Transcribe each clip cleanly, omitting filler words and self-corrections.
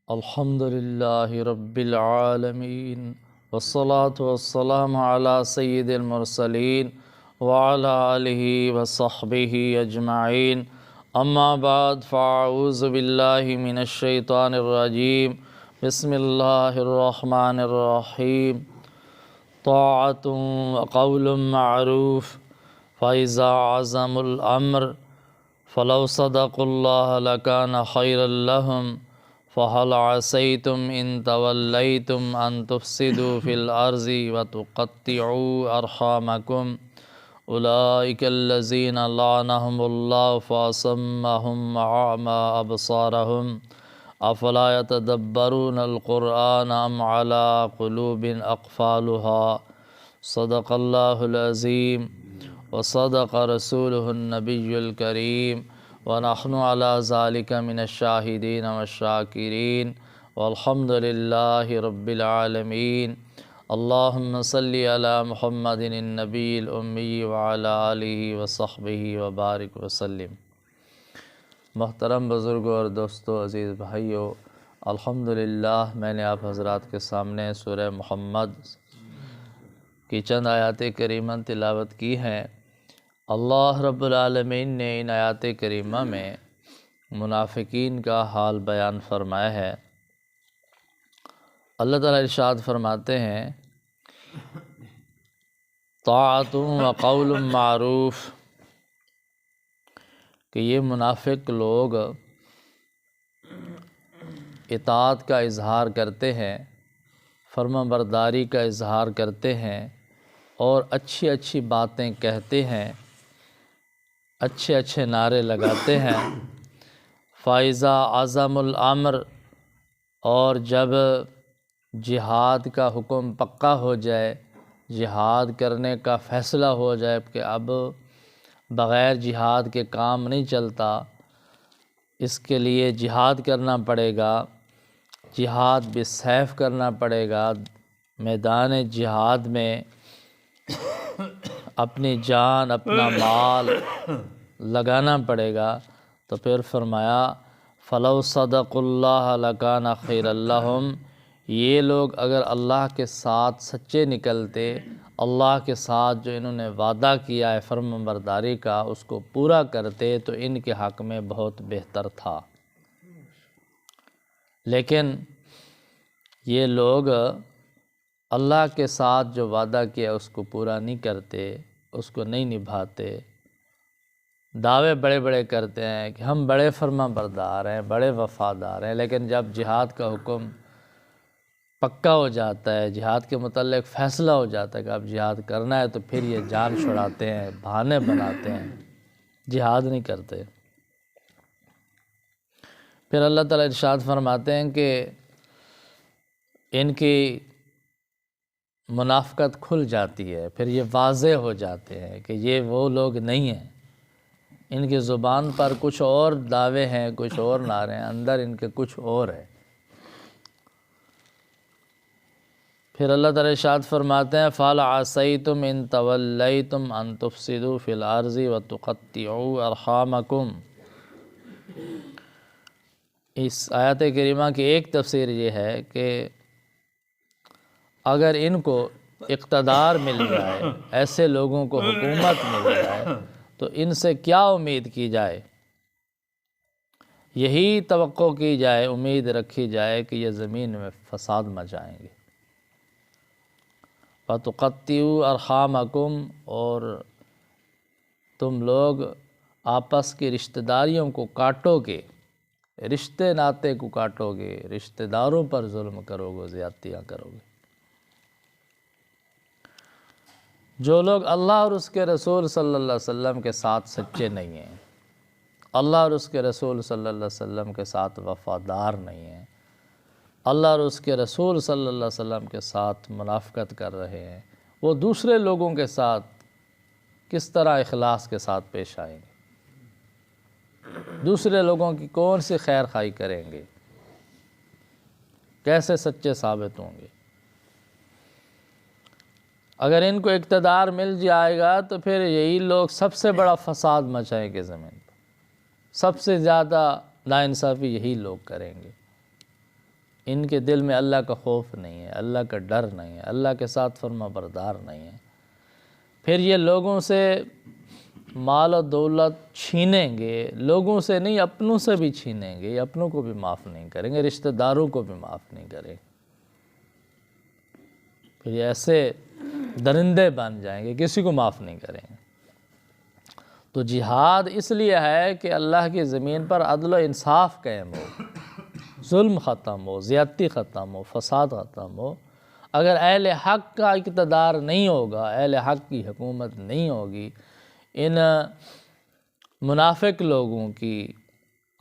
الحمد لله رب العالمين والصلاة والسلام على سيد المرسلين وعلى آله وصحبه أجمعين أما بعد فأعوذ بالله من الشيطان الرجيم بسم الله الرحمن الرحيم طاعة وقول معروف فإذا عزموا الأمر فلو صدقوا الله لكان خيرا لهم فهل عسيتم إن توليتم أن تفسدوا في الأرض وتقطعوا أرحامكم أولئك الذين لعنهم الله فأصمهم وأعمى أبصارهم أفلا يتدبرون القرآن أم على قلوب أقفالها صدق الله العظيم وصدق رسوله النبي الكريم ونحن على ذلك من الشاهدين والشاكرين والحمد لله رب العالمين اللهم صل على محمد النبي الأمي وعلى آله وصحبه وبارك وسلم۔ محترم بزرگوں اور دوستو، عزیز بھائیو، الحمدللہ میں نے آپ حضرات کے سامنے سورہ محمد کی چند آیات کریمہ تلاوت کی ہیں۔ اللہ رب العالمین نے ان آیات کریمہ میں منافقین کا حال بیان فرمایا ہے۔ اللہ تعالیٰ ارشاد فرماتے ہیں طاعت و قول معروف، کہ یہ منافق لوگ اطاعت کا اظہار کرتے ہیں، فرما برداری کا اظہار کرتے ہیں اور اچھی اچھی باتیں کہتے ہیں، اچھے اچھے نعرے لگاتے ہیں۔ فائزہ عزم الامر، اور جب جہاد کا حکم پکا ہو جائے، جہاد کرنے کا فیصلہ ہو جائے کہ اب بغیر جہاد کے کام نہیں چلتا، اس کے لیے جہاد کرنا پڑے گا، جہاد بالسیف کرنا پڑے گا، میدان جہاد میں اپنی جان اپنا مال لگانا پڑے گا، تو پھر فرمایا فلو صدق اللہ لکان خیر لہم، یہ لوگ اگر اللہ کے ساتھ سچے نکلتے، اللہ کے ساتھ جو انہوں نے وعدہ کیا ہے فرمان برداری کا اس کو پورا کرتے تو ان کے حق میں بہت بہتر تھا۔ لیکن یہ لوگ اللہ کے ساتھ جو وعدہ کیا اس کو پورا نہیں کرتے، اس کو نہیں نبھاتے، دعوے بڑے بڑے کرتے ہیں کہ ہم بڑے فرما بردار ہیں، بڑے وفادار ہیں، لیکن جب جہاد کا حکم پکا ہو جاتا ہے، جہاد کے متعلق فیصلہ ہو جاتا ہے کہ اب جہاد کرنا ہے، تو پھر یہ جان چھڑاتے ہیں، بہانے بناتے ہیں، جہاد نہیں کرتے۔ پھر اللہ تعالیٰ ارشاد فرماتے ہیں کہ ان کی منافقت کھل جاتی ہے، پھر یہ واضح ہو جاتے ہیں کہ یہ وہ لوگ نہیں ہیں، ان کی زبان پر کچھ اور دعوے ہیں، کچھ اور نعرے ہیں، اندر ان کے کچھ اور ہے۔ پھر اللہ تعالیٰ ارشاد فرماتے ہیں فَهَلْ عَسَيْتُمْ إِن تَوَلَّيْتُمْ أَن تُفْسِدُوا فِي الْأَرْضِ وَتُقَطِّعُوا أَرْحَامَكُمْ۔ اس آیت کریمہ کی ایک تفسیر یہ ہے کہ اگر ان کو اقتدار مل جائے، ایسے لوگوں کو حکومت مل جائے، تو ان سے کیا امید کی جائے؟ یہی توقع کی جائے، امید رکھی جائے کہ یہ زمین میں فساد مچائیں گے۔ وَتُقَطِّعُوا أَرْحَامَكُمْ، اور تم لوگ آپس کی رشتہ داریوں کو کاٹو گے، رشتے ناتے کو کاٹو گے، رشتہ داروں پر ظلم کرو گے، زیادتیاں کرو گے۔ جو لوگ اللہ اور اس کے رسول صلی اللہ علیہ وسلم کے ساتھ سچے نہیں ہیں، اللہ اور اس کے رسول صلی اللہ علیہ وسلم کے ساتھ وفادار نہیں ہیں، اللہ اور اس کے رسول صلی اللہ علیہ وسلم کے ساتھ منافقت کر رہے ہیں، وہ دوسرے لوگوں کے ساتھ کس طرح اخلاص کے ساتھ پیش آئیں گے؟ دوسرے لوگوں کی کون سی خیر خواہی کریں گے؟ کیسے سچے ثابت ہوں گے؟ اگر ان کو اقتدار مل جائے گا تو پھر یہی لوگ سب سے بڑا فساد مچائیں گے زمین پر، سب سے زیادہ ناانصافی یہی لوگ کریں گے۔ ان کے دل میں اللہ کا خوف نہیں ہے، اللہ کا ڈر نہیں ہے، اللہ کے ساتھ فرما بردار نہیں ہے، پھر یہ لوگوں سے مال و دولت چھینیں گے، لوگوں سے نہیں اپنوں سے بھی چھینیں گے، اپنوں کو بھی معاف نہیں کریں گے، رشتہ داروں کو بھی معاف نہیں کریں گے، پھر یہ ایسے درندے بن جائیں گے، کسی کو معاف نہیں کریں گے۔ تو جہاد اس لیے ہے کہ اللہ کی زمین پر عدل و انصاف قائم ہو، ظلم ختم ہو، زیادتی ختم ہو، فساد ختم ہو۔ اگر اہل حق کا اقتدار نہیں ہوگا، اہل حق کی حکومت نہیں ہوگی، ان منافق لوگوں کی،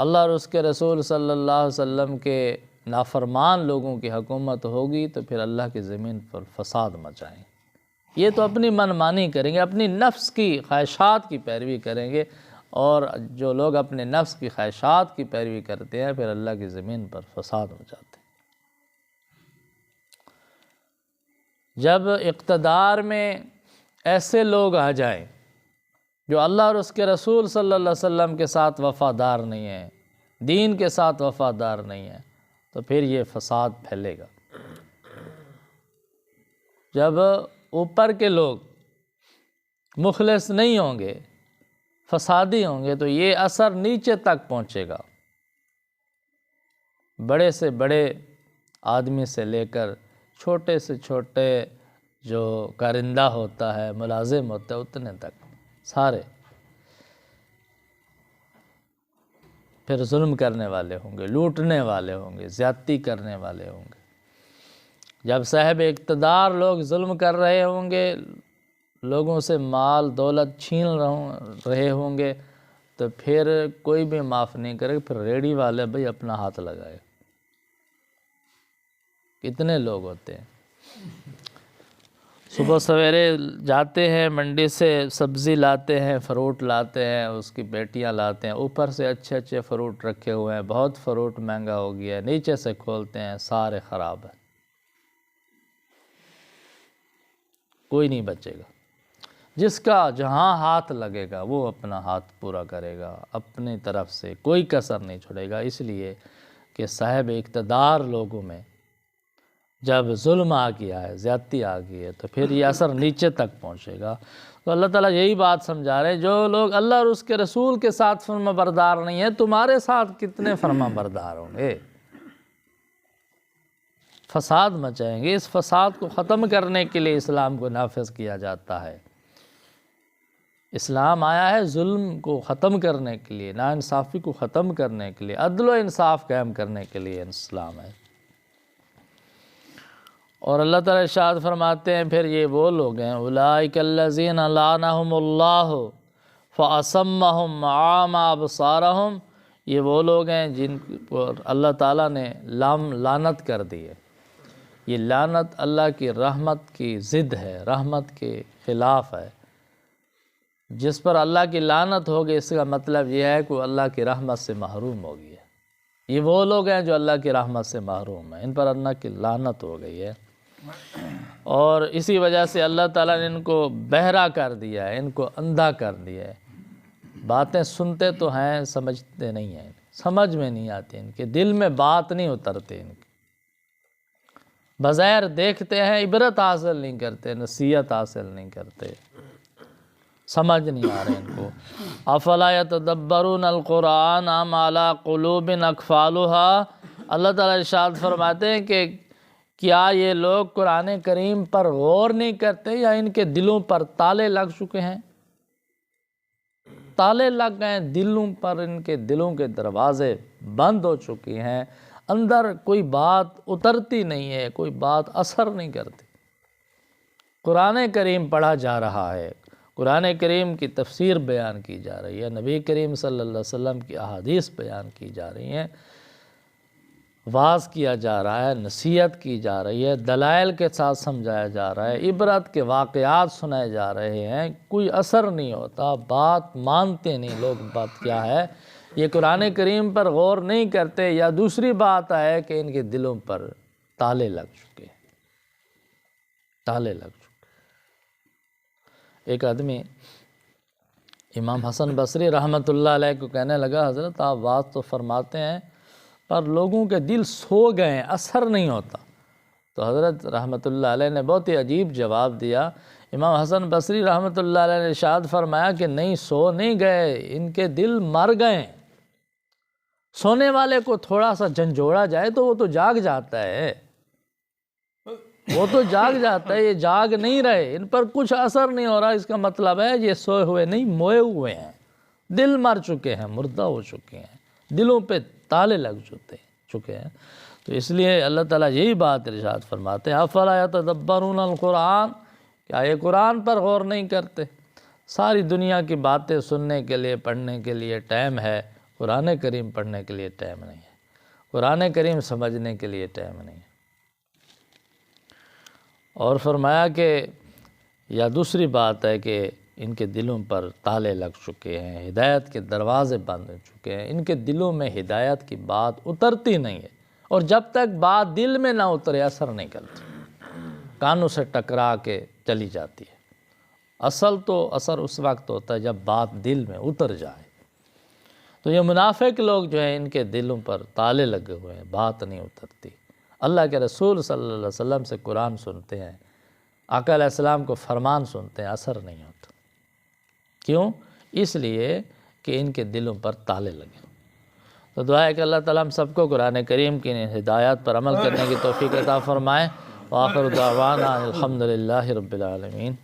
اللہ اور اس کے رسول صلی اللہ علیہ وسلم کے نافرمان لوگوں کی حکومت ہوگی تو پھر اللہ کی زمین پر فساد مچائیں گے۔ یہ تو اپنی من مانی کریں گے، اپنی نفس کی خواہشات کی پیروی کریں گے، اور جو لوگ اپنے نفس کی خواہشات کی پیروی کرتے ہیں پھر اللہ کی زمین پر فساد مچاتے ہیں۔ جب اقتدار میں ایسے لوگ آ جائیں جو اللہ اور اس کے رسول صلی اللہ علیہ وسلم کے ساتھ وفادار نہیں ہیں، دین کے ساتھ وفادار نہیں ہیں، تو پھر یہ فساد پھیلے گا۔ جب اوپر کے لوگ مخلص نہیں ہوں گے، فسادی ہوں گے، تو یہ اثر نیچے تک پہنچے گا، بڑے سے بڑے آدمی سے لے کر چھوٹے سے چھوٹے جو کارندہ ہوتا ہے، ملازم ہوتا ہے، اتنے تک سارے پھر ظلم کرنے والے ہوں گے، لوٹنے والے ہوں گے، زیادتی کرنے والے ہوں گے۔ جب صاحب اقتدار لوگ ظلم کر رہے ہوں گے، لوگوں سے مال دولت چھین رہے ہوں گے، تو پھر کوئی بھی معاف نہیں کرے، پھر ریڑھی والے بھائی اپنا ہاتھ لگائے۔ کتنے لوگ ہوتے ہیں صبح سویرے جاتے ہیں منڈی سے سبزی لاتے ہیں، فروٹ لاتے ہیں، اس کی پیٹیاں لاتے ہیں، اوپر سے اچھے اچھے فروٹ رکھے ہوئے ہیں، بہت فروٹ مہنگا ہو گیا ہے، نیچے سے کھولتے ہیں سارے خراب ہیں، کوئی نہیں بچے گا۔ جس کا جہاں ہاتھ لگے گا وہ اپنا ہاتھ پورا کرے گا، اپنی طرف سے کوئی کسر نہیں چھوڑے گا، اس لیے کہ صاحب اقتدار لوگوں میں جب ظلم آ گیا ہے، زیادتی آ گئی ہے، تو پھر یہ اثر نیچے تک پہنچے گا۔ تو اللہ تعالیٰ یہی بات سمجھا رہے ہیں، جو لوگ اللہ اور اس کے رسول کے ساتھ فرما بردار نہیں ہیں، تمہارے ساتھ کتنے فرما بردار ہوں گے؟ فساد مچائیں گے۔ اس فساد کو ختم کرنے کے لیے اسلام کو نافذ کیا جاتا ہے۔ اسلام آیا ہے ظلم کو ختم کرنے کے لیے، ناانصافی کو ختم کرنے کے لیے، عدل و انصاف قائم کرنے کے لیے اسلام ہے۔ اور اللہ تعالیٰ ارشاد فرماتے ہیں پھر یہ وہ لوگ ہیں اولئک الذین لعنہم اللہ فاصمہم وأعمی ابصارہم، یہ وہ لوگ ہیں جن پر اللہ تعالیٰ نے لعنت کر دی ہے۔ یہ لعنت اللہ کی رحمت کی ضد ہے، رحمت کے خلاف ہے۔ جس پر اللہ کی لعنت ہوگی اس کا مطلب یہ ہے کہ وہ اللہ کی رحمت سے محروم ہو گئی ہے۔ یہ وہ لوگ ہیں جو اللہ کی رحمت سے محروم ہیں، ان پر اللہ کی لعنت ہو گئی ہے، اور اسی وجہ سے اللہ تعالیٰ نے ان کو بہرا کر دیا ہے، ان کو اندھا کر دیا ہے۔ باتیں سنتے تو ہیں، سمجھتے نہیں ہیں، سمجھ میں نہیں آتی، ان کے دل میں بات نہیں اترتے، ان کی بظاہر دیکھتے ہیں، عبرت حاصل نہیں کرتے، نصیحت حاصل نہیں کرتے، سمجھ نہیں آ رہے ان کو۔ افلا یتدبرون القرآن ام علی قلوب اقفالها، اللہ تعالیٰ ارشاد فرماتے ہیں کہ کیا یہ لوگ قرآن کریم پر غور نہیں کرتے یا ان کے دلوں پر تالے لگ چکے ہیں؟ تالے لگ گئے دلوں پر، ان کے دلوں کے دروازے بند ہو چکے ہیں، اندر کوئی بات اترتی نہیں ہے، کوئی بات اثر نہیں کرتی۔ قرآن کریم پڑھا جا رہا ہے، قرآن کریم کی تفسیر بیان کی جا رہی ہے، نبی کریم صلی اللہ علیہ وسلم کی احادیث بیان کی جا رہی ہیں، واعظ کیا جا رہا ہے، نصیحت کی جا رہی ہے، دلائل کے ساتھ سمجھایا جا رہا ہے، عبرت کے واقعات سنائے جا رہے ہیں، کوئی اثر نہیں ہوتا، بات مانتے نہیں لوگ۔ بات کیا ہے؟ یہ قرآن کریم پر غور نہیں کرتے، یا دوسری بات ہے کہ ان کے دلوں پر تالے لگ چکے ہیں، تالے لگ چکے۔ ایک آدمی امام حسن بصری رحمۃ اللہ علیہ کو کہنے لگا، حضرت آپ بات تو فرماتے ہیں پر لوگوں کے دل سو گئے ہیں، اثر نہیں ہوتا۔ تو حضرت رحمۃ اللہ علیہ نے بہت ہی عجیب جواب دیا۔ امام حسن بصری رحمۃ اللہ علیہ نے ارشاد فرمایا کہ نہیں، سو نہیں گئے، ان کے دل مر گئے۔ سونے والے کو تھوڑا سا جھنجھوڑا جائے تو وہ تو جاگ جاتا ہے، وہ تو جاگ جاتا ہے، یہ جاگ نہیں رہے، ان پر کچھ اثر نہیں ہو رہا، اس کا مطلب ہے یہ سوئے ہوئے نہیں، موئے ہوئے ہیں، دل مر چکے ہیں، مردہ ہو چکے ہیں، دلوں پہ تالے لگ چکے ہیں۔ تو اس لیے اللہ تعالیٰ یہی بات ارشاد فرماتے ہیں، افلا یتدبرون القرآن، کیا یہ قرآن پر غور نہیں کرتے؟ ساری دنیا کی باتیں سننے کے لیے، پڑھنے کے لیے ٹائم ہے، قرآن کریم پڑھنے کے لیے ٹائم نہیں ہے، قرآن کریم سمجھنے کے لیے ٹائم نہیں ہے۔ اور فرمایا کہ یا دوسری بات ہے کہ ان کے دلوں پر تالے لگ چکے ہیں، ہدایت کے دروازے بند ہو چکے ہیں، ان کے دلوں میں ہدایت کی بات اترتی نہیں ہے، اور جب تک بات دل میں نہ اترے اثر نہیں کرتی، کانوں سے ٹکرا کے چلی جاتی ہے۔ اثر اس وقت ہوتا ہے جب بات دل میں اتر جائے۔ تو یہ منافق لوگ جو ہیں، ان کے دلوں پر تالے لگے ہوئے ہیں، بات نہیں اترتی۔ اللہ کے رسول صلی اللہ علیہ وسلم سے قرآن سنتے ہیں، آقا علیہ السلام کو فرمان سنتے ہیں، اثر نہیں ہوتا۔ کیوں؟ اس لیے کہ ان کے دلوں پر تالے لگے۔ تو دعا ہے کہ اللہ تعالیٰ ہم سب کو قرآن کریم کی ہدایات پر عمل کرنے کی توفیق عطا فرمائے۔ وآخر دعوانا الحمدللہ رب العالمین۔